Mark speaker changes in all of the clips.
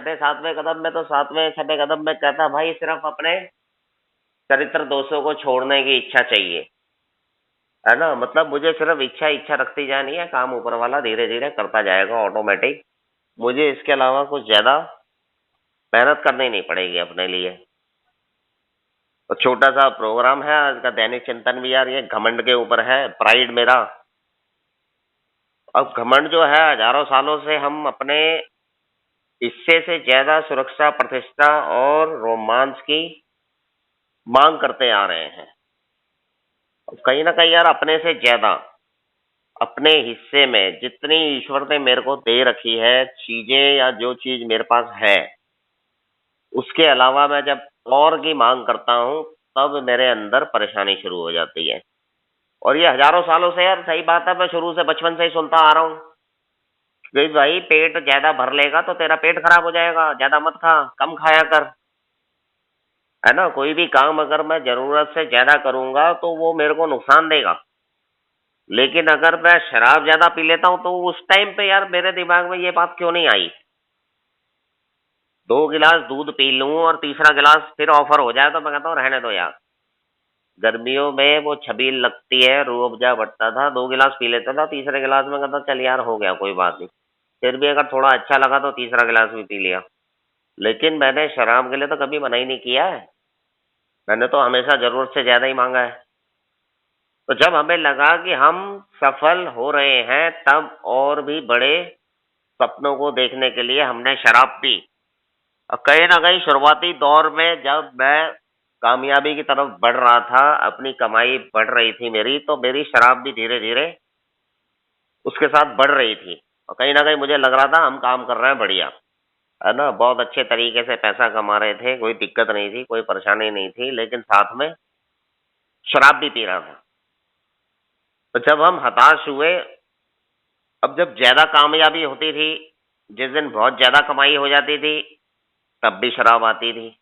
Speaker 1: छठे सातवें कदम में तो सातवें छठे कदम में कहता भाई सिर्फ अपने चरित्र दोषों को छोड़ने की इच्छा चाहिए, है ना? मतलब मुझे सिर्फ इच्छा रखती जानी है, काम ऊपर वाला धीरे धीरे करता जाएगा ऑटोमेटिक। मुझे इसके अलावा कुछ ज्यादा मेहनत करनी नहीं पड़ेगी अपने लिए। तो छोटा सा प्रोग्राम है आज का दैनिक चिंतन भी यार, ये घमंड के ऊपर है, प्राइड मेरा। अब घमंड जो है हजारों सालों से हम अपने हिस्से से ज्यादा सुरक्षा, प्रतिष्ठा और रोमांच की मांग करते आ रहे हैं। अब कहीं ना कहीं यार अपने से ज्यादा अपने हिस्से में जितनी ईश्वर ने मेरे को दे रखी है चीजें, या जो चीज मेरे पास है, उसके अलावा मैं जब और की मांग करता हूँ तब मेरे अंदर परेशानी शुरू हो जाती है। और ये हजारों सालों से यार, सही बात है, मैं शुरू से बचपन से ही सुनता आ रहा हूँ कि भाई पेट ज्यादा भर लेगा तो तेरा पेट खराब हो जाएगा, ज्यादा मत खा, कम खाया कर, है ना? कोई भी काम अगर मैं जरूरत से ज्यादा करूंगा तो वो मेरे को नुकसान देगा। लेकिन अगर मैं शराब ज्यादा पी लेता हूँ तो उस टाइम पे यार मेरे दिमाग में ये बात क्यों नहीं आई? 2 गिलास दूध पी लूं और तीसरा गिलास फिर ऑफर हो जाए तो मैं कहता हूँ रहने दो यार। गर्मियों में वो छबील लगती है, रूह अफ़ज़ा बढ़ता था, 2 गिलास पी लेता था, तीसरे गिलास में कहता चल यार हो गया कोई बात नहीं। फिर भी अगर थोड़ा अच्छा लगा तो तीसरा गिलास भी पी लिया। लेकिन मैंने शराब के लिए तो कभी मना ही नहीं किया है। मैंने तो हमेशा जरूरत से ज्यादा ही मांगा है। तो जब हमें लगा कि हम सफल हो रहे हैं तब और भी बड़े सपनों को देखने के लिए हमने शराब पी। और कहीं ना कहीं शुरुआती दौर में जब मैं कामयाबी की तरफ बढ़ रहा था, अपनी कमाई बढ़ रही थी मेरी, तो मेरी शराब भी धीरे धीरे उसके साथ बढ़ रही थी। और कहीं ना कहीं मुझे लग रहा था हम काम कर रहे हैं बढ़िया, है ना? बहुत अच्छे तरीके से पैसा कमा रहे थे, कोई दिक्कत नहीं थी, कोई परेशानी नहीं थी, लेकिन साथ में शराब भी पी रहा था। तो जब हम हताश हुए, अब जब ज्यादा कामयाबी होती थी, जिस दिन बहुत ज्यादा कमाई हो जाती थी, तब भी शराब आती थी।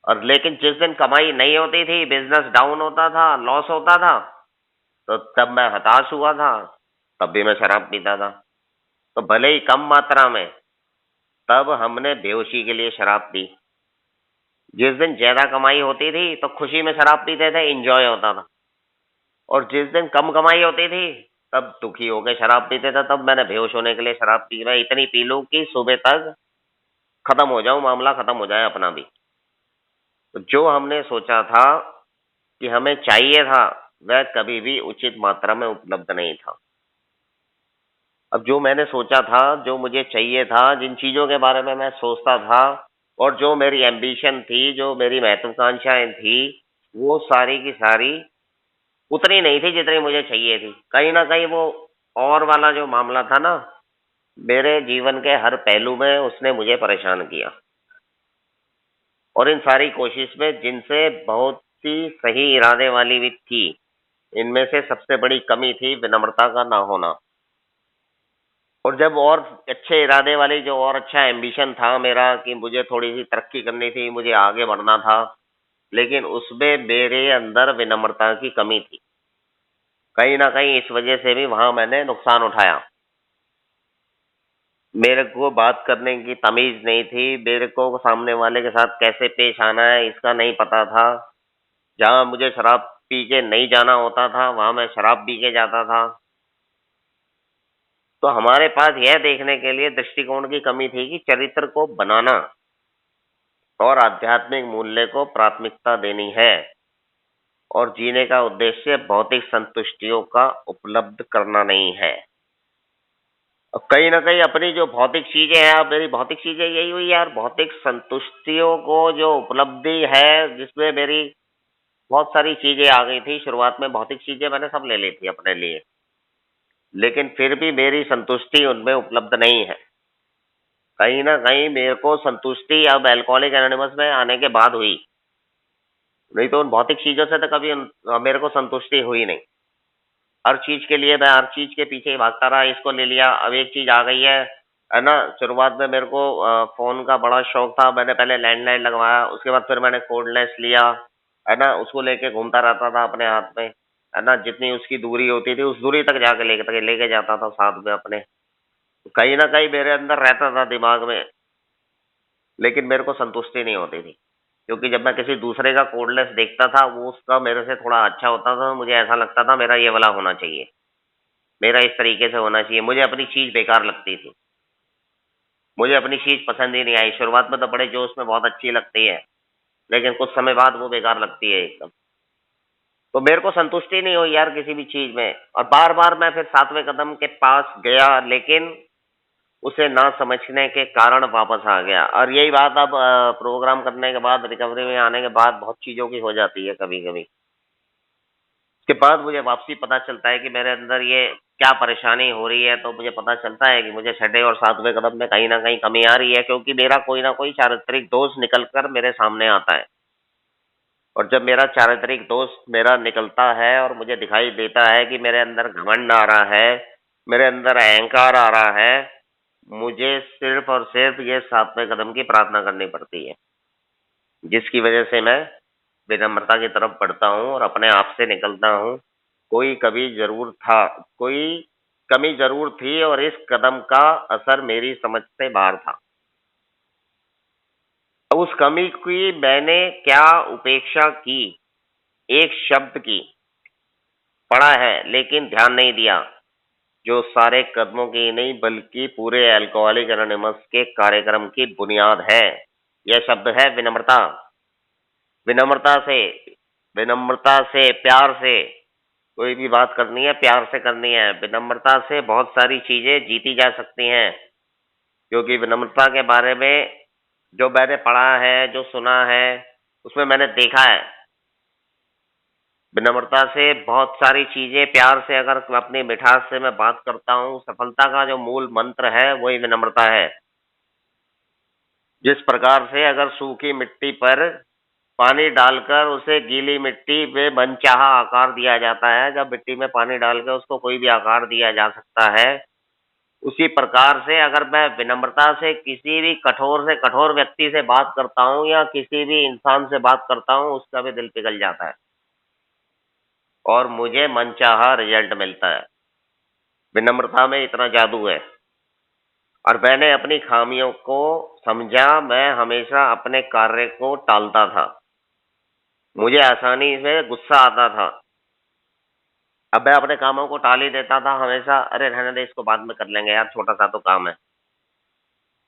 Speaker 1: और लेकिन जिस दिन कमाई नहीं होती थी, बिजनेस डाउन होता था, लॉस होता था, तो तब मैं हताश हुआ था, तब भी मैं शराब पीता था। तो भले ही कम मात्रा में, तब हमने बेहोशी के लिए शराब पी। जिस दिन ज्यादा कमाई होती थी तो खुशी में शराब पीते थे, एंजॉय होता था। और जिस दिन कम कमाई होती थी तब दुखी होकर शराब पीते थे, तब मैंने बेहोश होने के लिए शराब पी। मैं इतनी पी लूं कि सुबह तक खत्म हो जाऊं, मामला खत्म हो जाए अपना भी। तो जो हमने सोचा था कि हमें चाहिए था, वह कभी भी उचित मात्रा में उपलब्ध नहीं था। अब जो मैंने सोचा था, जो मुझे चाहिए था, जिन चीजों के बारे में मैं सोचता था, और जो मेरी एम्बिशन थी, जो मेरी महत्वाकांक्षाएं थी, वो सारी की सारी उतनी नहीं थी जितनी मुझे चाहिए थी। कहीं ना कहीं वो और वाला जो मामला था ना, मेरे जीवन के हर पहलू में उसने मुझे परेशान किया। और इन सारी कोशिश में जिनसे बहुत सी सही इरादे वाली भी थी, इनमें से सबसे बड़ी कमी थी विनम्रता का ना होना। और जब और अच्छे इरादे वाली, जो और अच्छा एम्बिशन था मेरा कि मुझे थोड़ी-सी तरक्की करनी थी, मुझे आगे बढ़ना था, लेकिन उसमें मेरे अंदर विनम्रता की कमी थी। कहीं न कहीं इस वजह से भी वहाँ मैंने नुकसान उठाया। मेरे को बात करने की तमीज़ नहीं थी, मेरे को सामने वाले के साथ कैसे पेश आना है इसका नहीं पता था। जहाँ मुझे शराब पी के नहीं जाना होता था, वहाँ मैं शराब पी के जाता था। तो हमारे पास यह देखने के लिए दृष्टिकोण की कमी थी कि चरित्र को बनाना और आध्यात्मिक मूल्य को प्राथमिकता देनी है, और जीने का उद्देश्य भौतिक संतुष्टियों का उपलब्ध करना नहीं है। और कहीं न कहीं अपनी जो भौतिक चीज़ें हैं, अब मेरी भौतिक चीज़ें यही हुई यार, भौतिक संतुष्टियों को जो उपलब्धि है, जिसमें मेरी बहुत सारी चीज़ें आ गई थी। शुरुआत में भौतिक चीज़ें मैंने सब ले ली थी अपने लिए, लेकिन फिर भी मेरी संतुष्टि उनमें उपलब्ध नहीं है। कहीं न कहीं मेरे को संतुष्टि अब अल्कोहलिक एनोनिमस में आने के बाद हुई, नहीं तो उन भौतिक चीज़ों से तो कभी मेरे को संतुष्टि हुई नहीं। हर चीज़ के लिए मैं हर चीज़ के पीछे ही भागता रहा, इसको ले लिया, अब एक चीज़ आ गई है ना? शुरुआत में मेरे को फ़ोन का बड़ा शौक था, मैंने पहले लैंडलाइन लगवाया, उसके बाद फिर मैंने कोर्डलेस लिया, है ना? उसको लेके घूमता रहता था अपने हाथ में, है ना? जितनी उसकी दूरी होती थी, उस दूरी तक जाके लेके जाता था साथ में अपने। कहीं न कहीं मेरे अंदर रहता था दिमाग में लेकिन मेरे को संतुष्टि नहीं होती थी, क्योंकि जब मैं किसी दूसरे का कोडलेस देखता था, वो उसका मेरे से थोड़ा अच्छा होता था, तो मुझे ऐसा लगता था मेरा ये वाला होना चाहिए, मेरा इस तरीके से होना चाहिए। मुझे अपनी चीज़ बेकार लगती थी, मुझे अपनी चीज़ पसंद ही नहीं आई। शुरुआत में तो बड़े जोश में बहुत अच्छी लगती है, लेकिन कुछ समय बाद वो बेकार लगती है एकदम। तो मेरे को संतुष्टि नहीं हुई यार किसी भी चीज़ में, और बार-बार मैं फिर 7वें कदम के पास गया, लेकिन उसे ना समझने के कारण वापस आ गया। और यही बात अब प्रोग्राम करने के बाद, रिकवरी में आने के बाद बहुत चीज़ों की हो जाती है कभी-कभी। उसके बाद मुझे वापसी पता चलता है कि मेरे अंदर ये क्या परेशानी हो रही है, तो मुझे पता चलता है कि मुझे छठे और 7वें कदम में कहीं न कहीं कमी आ रही है, क्योंकि मेरा कोई न कोई चारित्रिक दोष निकल कर मेरे सामने आता है। और जब मेरा चारित्रिक दोष मेरा निकलता है और मुझे दिखाई देता है कि मेरे अंदर घमंड आ रहा है, मेरे अंदर अहंकार आ रहा है, मुझे सिर्फ़ और सिर्फ़ ये 7वें कदम की प्रार्थना करनी पड़ती है, जिसकी वजह से मैं विनम्रता की तरफ बढ़ता हूँ और अपने आप से निकलता हूँ। कोई कमी ज़रूर थी और इस कदम का असर मेरी समझ से बाहर था। अब उस कमी की मैंने क्या उपेक्षा की, एक शब्द की, पढ़ा है लेकिन ध्यान नहीं दिया, जो सारे कदमों की नहीं बल्कि पूरे अल्कोहलिक एनोनिमस के कार्यक्रम की बुनियाद है। यह शब्द है विनम्रता। विनम्रता से विनम्रता से, प्यार से कोई भी बात करनी है, प्यार से करनी है। विनम्रता से बहुत सारी चीज़ें जीती जा सकती हैं, क्योंकि विनम्रता के बारे में जो मैंने पढ़ा है, जो सुना है, उसमें मैंने देखा है। विनम्रता से बहुत सारी चीज़ें, प्यार से अगर अपनी मिठास से मैं बात करता हूँ, सफलता का जो मूल मंत्र है, वही विनम्रता है। जिस प्रकार से अगर सूखी मिट्टी पर पानी डालकर उसे गीली मिट्टी पे मनचाहा आकार दिया जाता है, जब मिट्टी में पानी डाल के उसको कोई भी आकार दिया जा सकता है, उसी प्रकार से अगर मैं विनम्रता से किसी भी कठोर से कठोर व्यक्ति से बात करता हूँ या किसी भी इंसान से बात करता हूँ, उसका भी दिल पिघल जाता है और मुझे मनचाहा रिजल्ट मिलता है। विनम्रता में इतना जादू है। और मैंने अपनी खामियों को समझा, मैं हमेशा अपने कार्य को टालता था। मुझे आसानी से गुस्सा आता था। अब मैं अपने कामों को टाल ही देता था हमेशा, अरे रहने दे, इसको बाद में कर लेंगे यार, छोटा-सा तो काम है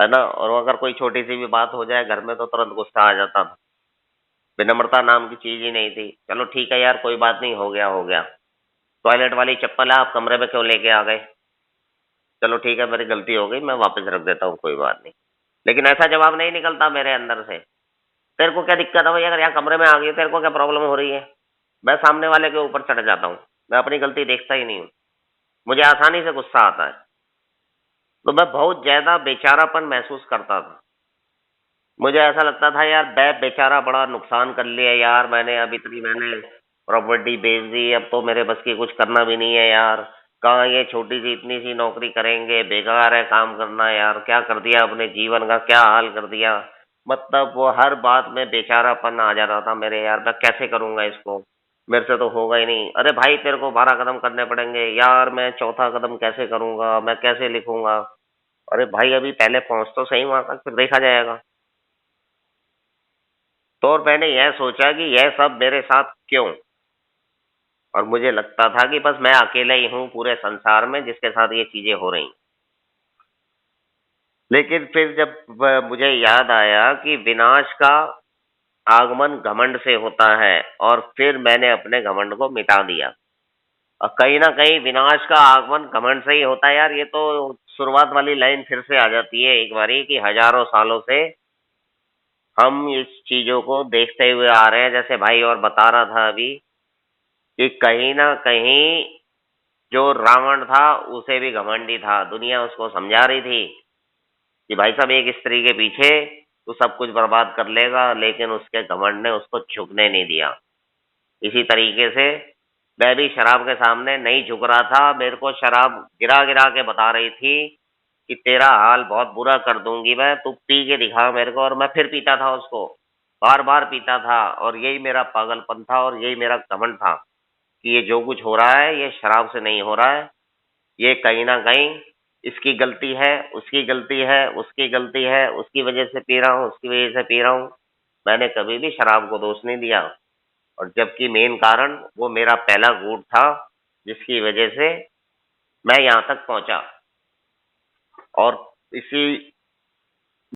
Speaker 1: ना? और अगर कोई छोटी-सी भी बात हो जाए घर में तो तुरंत गुस्सा आ जाता था। विनम्रता नाम की चीज़ ही नहीं थी। चलो ठीक है यार, कोई बात नहीं, हो गया, हो गया। टॉयलेट वाली चप्पल है, आप कमरे में क्यों लेके आ गए? चलो ठीक है, मेरी गलती हो गई, मैं वापस रख देता हूँ, कोई बात नहीं। लेकिन ऐसा जवाब नहीं निकलता मेरे अंदर से। तेरे को क्या दिक्कत है भाई, अगर यहाँ कमरे में आ गई है, तेरे को क्या प्रॉब्लम हो रही है? मैं सामने वाले के ऊपर चढ़ जाता हूँ। मैं अपनी गलती देखता ही नहीं हूँ। मुझे आसानी से गुस्सा आता है। तो मैं बहुत ज़्यादा बेचारापन महसूस करता था। मुझे ऐसा लगता था यार, मैं बेचारा बड़ा नुकसान कर लिया यार, मैंने प्रॉपर्टी बेच दी, अब तो मेरे बस की कुछ करना भी नहीं है यार। कहाँ ये छोटी-सी इतनी-सी नौकरी करेंगे, बेकार है काम करना यार, क्या कर दिया अपने जीवन का, क्या हाल कर दिया। मतलब वो हर बात में बेचारापन आ जाता था मेरे, यार मैं कैसे करूँगा इसको? मेरे से तो होगा ही नहीं। अरे भाई, तेरे को 12 कदम करने पड़ेंगे। यार मैं चौथा कदम कैसे करूँगा? मैं कैसे लिखूँगा? अरे भाई, अभी पहले पहुँच तो सही वहाँ तक, फिर देखा जाएगा। तो और मैंने यह सोचा कि यह सब मेरे साथ क्यों? और मुझे लगता था कि बस मैं अकेला ही हूँ पूरे संसार में जिसके साथ ये चीज़ें हो रही। लेकिन फिर जब मुझे याद आया कि विनाश का आगमन घमंड से होता है, और फिर मैंने अपने घमंड को मिटा दिया। और कहीं न कहीं विनाश का आगमन घमंड से ही होता है यार, ये तो शुरुआत वाली लाइन फिर से आ जाती है एक बारी, कि हज़ारों सालों से हम इस चीज़ों को देखते हुए आ रहे हैं। जैसे भाई और बता रहा था अभी, कि कहीं न कहीं जो रावण था उसे भी घमंड ही था। दुनिया उसको समझा रही थी कि भाई साहब, एक स्त्री के पीछे तू सब कुछ बर्बाद कर लेगा, लेकिन उसके घमंड ने उसको झुकने नहीं दिया। इसी तरीके से मैं भी शराब के सामने नहीं झुक रहा था। मेरे को शराब गिरा-गिरा के बता रही थी कि तेरा हाल बहुत बुरा कर दूँगी मैं, तू पी के दिखा मेरे को। और मैं फिर पीता था उसको, बार-बार पीता था, और यही मेरा पागलपन था और यही मेरा घमंड था कि ये जो कुछ हो रहा है, ये शराब से नहीं हो रहा है, ये कहीं न कहीं इसकी गलती है, उसकी गलती है, उसकी गलती है, उसकी वजह से पी रहा हूँ, उसकी वजह से पी रहा हूँ। मैंने कभी भी शराब को दोष नहीं दिया और जबकि मेन कारण वो मेरा पहला घूंट था, जिसकी वजह से मैं यहाँ तक पहुँचा और इसी